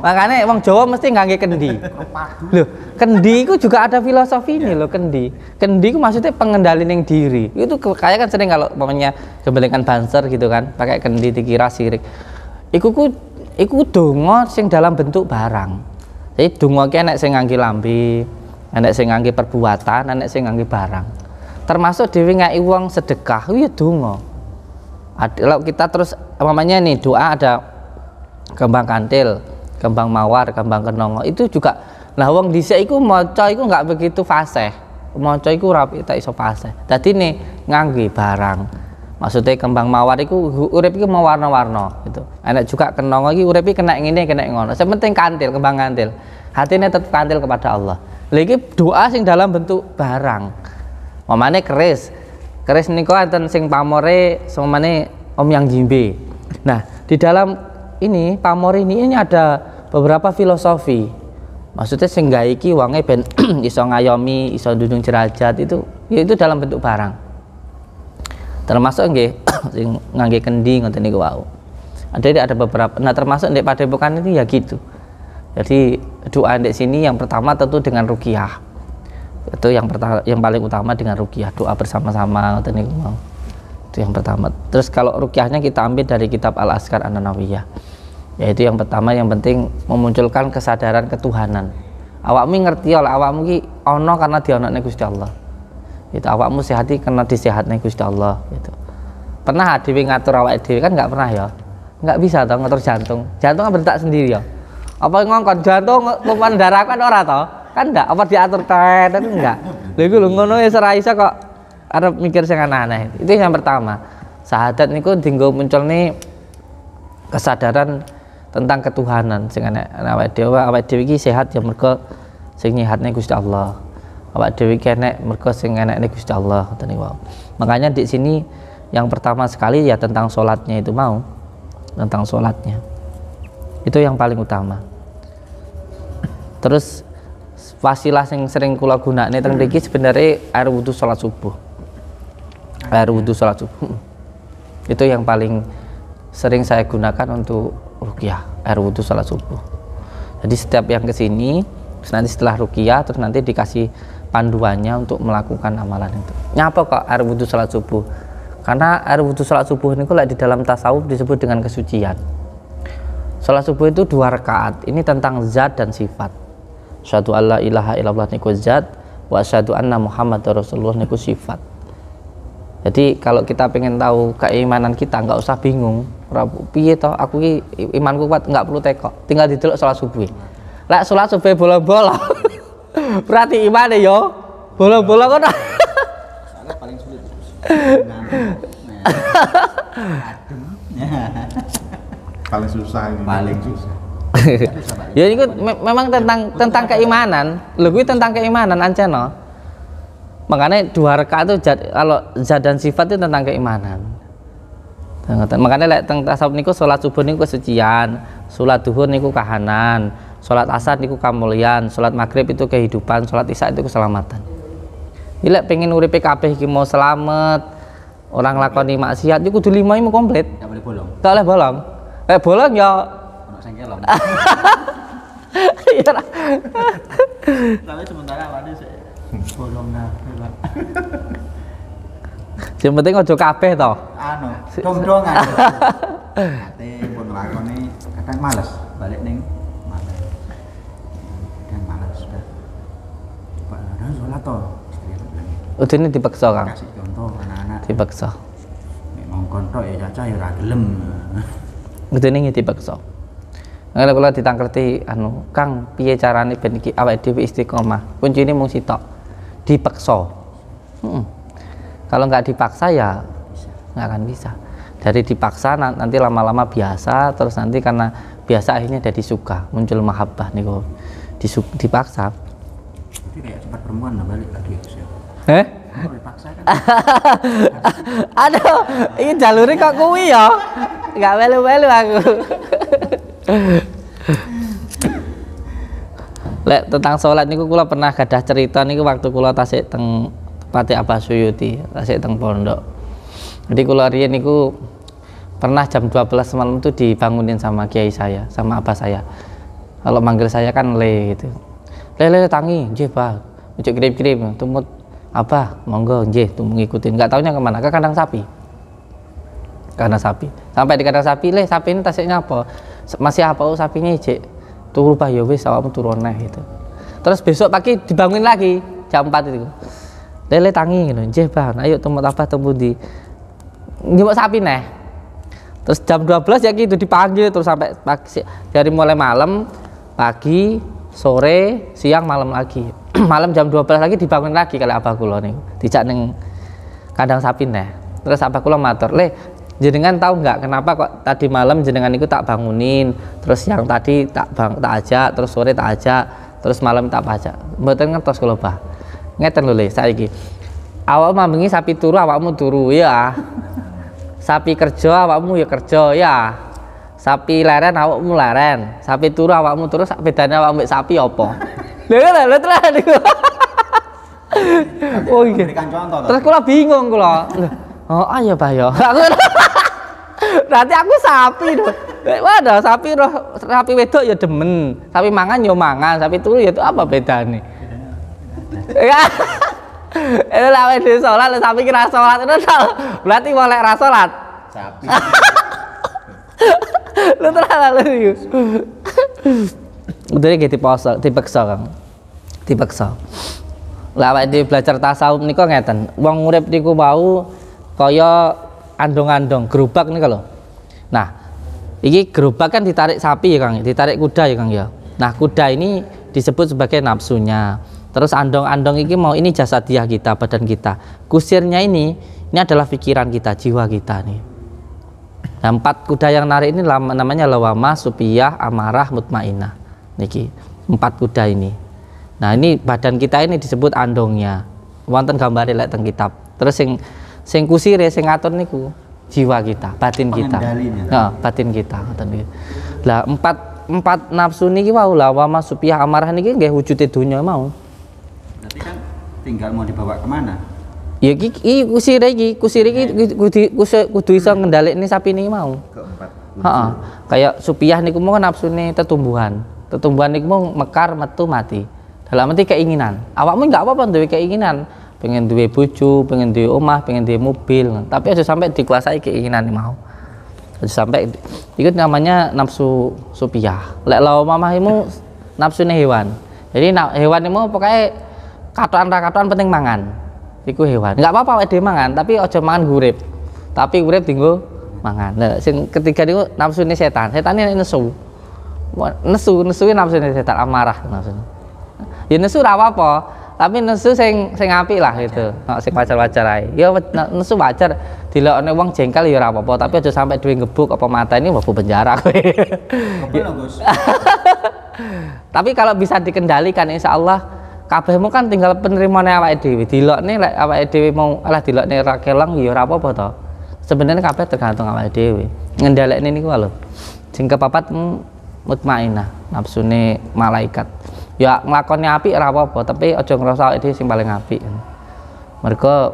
makanya wong Jawa mesti ngangge kendi. Lho, kendi itu juga ada filosofinya lho, kendi. Kendi itu maksudnya pengendalian diri. Itu kayak kan sering kalau mamanya jemblengan banser gitu kan, pakai kendi dikira sirik. Iku donga sing dalam bentuk barang. Jadi donga ki enek sing ngangge lambe, enek sing ngangge perbuatan, enek sing ngangge barang. Termasuk dhewe ngaki wong sedekah, ya donga. Kalau kita terus mamanya nih doa ada kembang kantil, kembang mawar, kembang kenongo itu juga. Nah wong dhisik iku maca iku enggak begitu fasih. maca iku ora tak iso fase. Dadi ne ngangge barang. Maksudnya kembang mawar iku urip iku mau warna-warna gitu. Enak juga kenongo iki urip iki kena ngene kena ngono. Sing penting kantil, kembang kantil. Hatine tetep kantil kepada Allah. Lha iki doa sing dalam bentuk barang. Mamane keris. Keris niku enten sing pamore semane Om Yang Jimbe. Nah, di dalam ini pamor ini ada beberapa filosofi. Maksudnya sing gawe iki wonge ben iso ngayomi, iso ndunung derajat itu yaitu dalam bentuk barang. Termasuk nggih sing ngangge kendi ngoten niku wau. Ada beberapa. Nah, termasuk ndek padepokan itu ya gitu. Jadi doa ndek sini yang pertama tentu dengan ruqyah. Itu yang pertama, yang paling utama dengan ruqyah, doa bersama-sama ngoten niku mau. Itu yang pertama. Terus kalau ruqyahnya kita ambil dari kitab Al-Azkar An-Nawawiyah. Yaitu yang pertama yang penting memunculkan kesadaran ketuhanan. Awakmu ngerti oleh awakmu ki ono karena dionokne Gusti Allah. Itu awakmu sehati karena disehatne Gusti Allah gitu. Pernah dhewe ngatur awake dhewe kan enggak pernah ya. Enggak bisa toh ngatur jantung. Jantung kan berdetak sendiri ya. Apa ngongkon jantung pompa darah kan ora toh? Kan enggak apa diatur tet enggak. Lha iku lho ngono ya ora iso kok arep mikir sing aneh-aneh. Itu yang pertama. Syahadat niku dienggo munculne kesadaran tentang ketuhanan sing awake dhewe iki sehat ya mergo sing nyehatne Gusti Allah. Awake dhewe iki enek mergo sing enekne Gusti Allah ngoten niku. Makanya di sini yang pertama sekali ya tentang sholatnya itu mau. Tentang sholatnya. Itu yang paling utama. Terus wasilah yang sering kula gunakne teng mriki sebenarnya air wudu sholat subuh. Air wudu sholat subuh. Itu yang paling sering saya gunakan untuk ruqyah, air wudu sholat subuh. Jadi setiap yang kesini nanti setelah ruqyah terus nanti dikasih panduannya untuk melakukan amalan itu. Nyapa kok air wudu sholat subuh? Karena air wudu sholat subuh ini di dalam tasawuf disebut dengan kesucian. Sholat subuh itu 2 rakaat. Ini tentang zat dan sifat. Asyhadu alla ilaha illallah niku zat, wa asyhadu anna Muhammadar Rasulullah niku sifat. Jadi kalau kita pengen tahu keimanan kita nggak usah bingung. Piye toh aku ki imanku kuat nggak perlu teko. Tinggal didelok sholat subuh. Lek sholat subuh bolong-bolong. Berarti imane yo bolong-bolong kan. Soalnya paling sulit. Paling susah ini. Paling susah. Ya ini memang tentang keimanan. Lho kuwi tentang keimanan anceno. Makanya 2 rakaat itu kalau zat dan sifat itu tentang keimanan. Makanya lek teng tasawuf niku salat subuh niku kesucian, salat duhur niku kahanan, salat asar niku kamulyan, salat maghrib itu kehidupan, salat isya itu keselamatan. Lek pengen uripe kabeh iki mau selamat, orang lakoni maksiat iku kudu 5 iku komplit. Enggak boleh bolong. Tak boleh bolong. Lek bolong ya Ono sing kelon. iya. Tapi sementara awake sik bolong kabeh, Pak. Yang penting aja kabeh to. Anu, dong-dongan. Ate pun lakone kadang males balik ning males. Kadang males sudah. Padahal sholat to. Udine dipaksa, Kang. Kasih contoh anak-anak. Dipaksa. Nek mongkon tok ya cacah ya ora gelem. Udine dipaksa. Kalau ditangkreti anu, Kang, piye carane ben iki awake dhewe istiqomah? Kuncine mung sitok. Dipaksa. Kalau nggak dipaksa ya nggak akan bisa. Dari dipaksa nanti lama-lama biasa, terus nanti karena biasa akhirnya jadi suka, muncul mahabbah nih kok dipaksa. Jadi kayak cepat perempuan lah balik lagi ya. Kalau dipaksa kan. Aduh, ini jalurnya kok kuwi ya? Nggak melu-melu aku. Lek tentang sholat niku kula pernah gadah cerita niku waktu kula tasik teng Pati Abah Suyuti, tasik teng pondok. Jadi kula riyen niku pernah jam 12 malam itu dibangunin sama kiai saya, sama abah saya. Kalau manggil saya kan le gitu. Le tangi, nggih, Pak. Ujuk kirim-kirim, tumut Abah, monggo nggih, tumut ngikutin. Enggak taunya kemana? Ke kandang sapi. Kandang sapi. Sampai di kandang sapi, le sapi ini tasiknya apa? Masih apa? Oh, sapinya ijek. Turu Pak ya wis awakmu turu neh gitu. Terus besok pagi dibangunin lagi jam 4 itu. Lele tangi gitu, nggih Bang, ayo tumut Abah temu di njebok sapi neh. Terus jam 12 ya gitu dipanggil terus sampai pagi, dari mulai malam, pagi, sore, siang, malam lagi. malam jam 12 lagi dibangun lagi kalau abah kula nih dijak neng kandang sapi neh. Terus abah kula matur, "Le, jenengan tahu nggak kenapa kok tadi malam jenengan itu tak bangunin, terus yang tadi tak ajak, terus sore tak ajak, terus malam tak ajak." Mboten ngertos kula, Bah. Ngeten lho Le, saiki. Awak mambengi sapi turu, awakmu turu ya. Sapi kerja, awakmu ya kerja ya. Sapi leren, awakmu leren. Sapi turu, awakmu turu, bedane awak mbek sapi apa? Lha tenan niku. Oh iya. Terus kula bingung kula. Oh ayo Bah ya. Berarti aku sapi loh. Waduh, sapi wedok ya demen. Sapi mangan ya mangan, sapi turu ya itu apa bedane? Ya. Itu lah di sholat, sapi kira sholat itu berarti boleh ra sholat. Sapi. Lu terlalu lalu. Udah gitu dipaksa Kang. Dipaksa. Lah awake dhewe belajar tasawuf niku ngeten. Wong urip niku wau kaya andong-andong gerobak nih kalau. Nah, ini gerobak kan ditarik sapi ya Kang, ditarik kuda ya Kang ya. Nah, kuda ini disebut sebagai nafsunya. Terus andong-andong ini mau ini jasadiah kita, badan kita. Kusirnya ini adalah pikiran kita, jiwa kita nih. Nah, 4 kuda yang narik ini namanya lawamah, supiyah, amarah, mutmainah. Niki 4 kuda ini. Nah, ini badan kita ini disebut andongnya. Wonten gambare lek teng kitab. Terus sing kusire sing ngatur niku jiwa kita, batin kita. Nah, batin kita ngoten niki. Lah 4 nafsu niki wau lawamah, supiyah, amarah niki nggih wujude donya mau. Berarti kan tinggal mau dibawa kemana? Ya iki kusire iki kudu iso ngendhalekne sapi niki mau. Keempat. Heeh. Kayak supiyah niku mau nafsune tetumbuhan. Tetumbuhan niku mau mekar, metu, mati. Dalam arti keinginan. Awakmu enggak apa-apa duwe keinginan, pengen duwe bojo, pengen duwe omah, pengen duwe mobil, tapi aja sampai dikuasai keinginan mau. Aja sampai itu namanya nafsu supiyah. Lek lawa mamahimu nafsune hewan. Jadi hewan itu pokoknya katoan penting mangan. Iku hewan. Enggak apa-apa awake dhewe mangan, tapi aja mangan gurip. Tapi gurip dienggo mangan. Nah, sing ketiga niku nafsune setan. Setan ini nesu. Nesu nafsune setan, amarah nafsune. Ya nesu ora apa-apa, tapi nesu sing apik lah gitu. Sing wajar-wajar ae. Ya nesu wajar. Dilokne wong jengkel ya ora apa-apa, tapi aja sampai duwe gebuk apa mateni mlebu penjara kowe. Gus. Tapi kalau bisa dikendalikan insyaallah kabehmu kan tinggal penerimane awake dhewe. Dilokne lek awake dhewe mau alah dilokne ra kelang ya ora apa-apa to. Sebenarnya kabeh tergantung awake dhewe. Ngendhalekne niku lho. Sing kepapat mutmainah, nafsune malaikat. Ya nglakoni apik ora apa-apa, tapi aja ngrasa awake dhewe sing paling apik. Mergo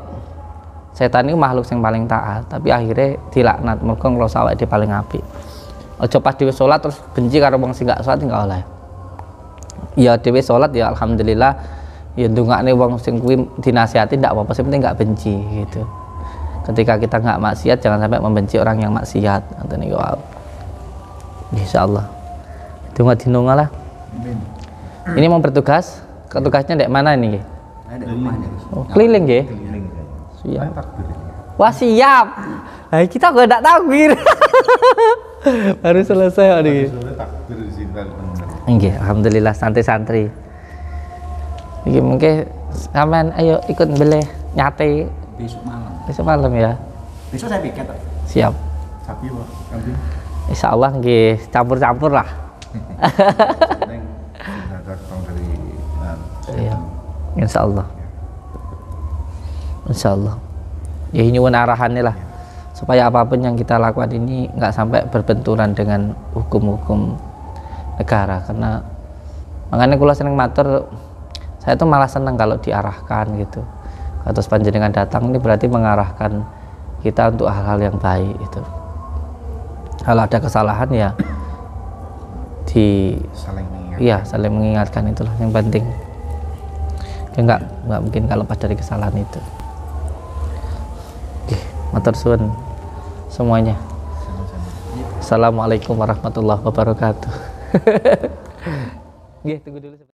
setan itu makhluk sing paling taat, tapi akhirnya dilaknat mergo ngrasa awake dhewe paling apik. Aja pas dhewe salat terus benci karo wong sing gak salat enggak oleh. Ya dhewe salat ya alhamdulillah, ya ndongakne wong sing kuwi dinasihati ndak apa-apa, sing penting gak benci gitu. Ketika kita nggak maksiat jangan sampai membenci orang yang maksiat. Ngoten niku wae. Insyaallah. Donga lah. Ini mau bertugas, tugasnya di mana ini? Ada rumahnya. Oh, keliling nggih. Siap. Wah siap. Nah, kita kok enggak takbir. Baru selesai ini. Nggih, alhamdulillah santri-santri. Iki mungkin sampean ayo ikut beli nyate Besok malam. besok malam ya. Besok saya piket. Siap. Sapi Pak, kambing. Insyaallah nggih campur-campur lah. Iya. Insyaallah. Insyaallah. Ya ini arahannya lah. Supaya apapun yang kita lakukan ini nggak sampai berbenturan dengan hukum-hukum negara, karena makanya kalau sering matur saya tuh malah senang kalau diarahkan gitu. Terus panjenengan datang ini berarti mengarahkan kita untuk hal-hal yang baik itu. Kalau ada kesalahan ya saling mengingatkan itulah yang penting. Ya nggak mungkin kalau lepas dari kesalahan itu. Oke, matur suwun semuanya. Assalamualaikum warahmatullahi wabarakatuh. Tunggu dulu.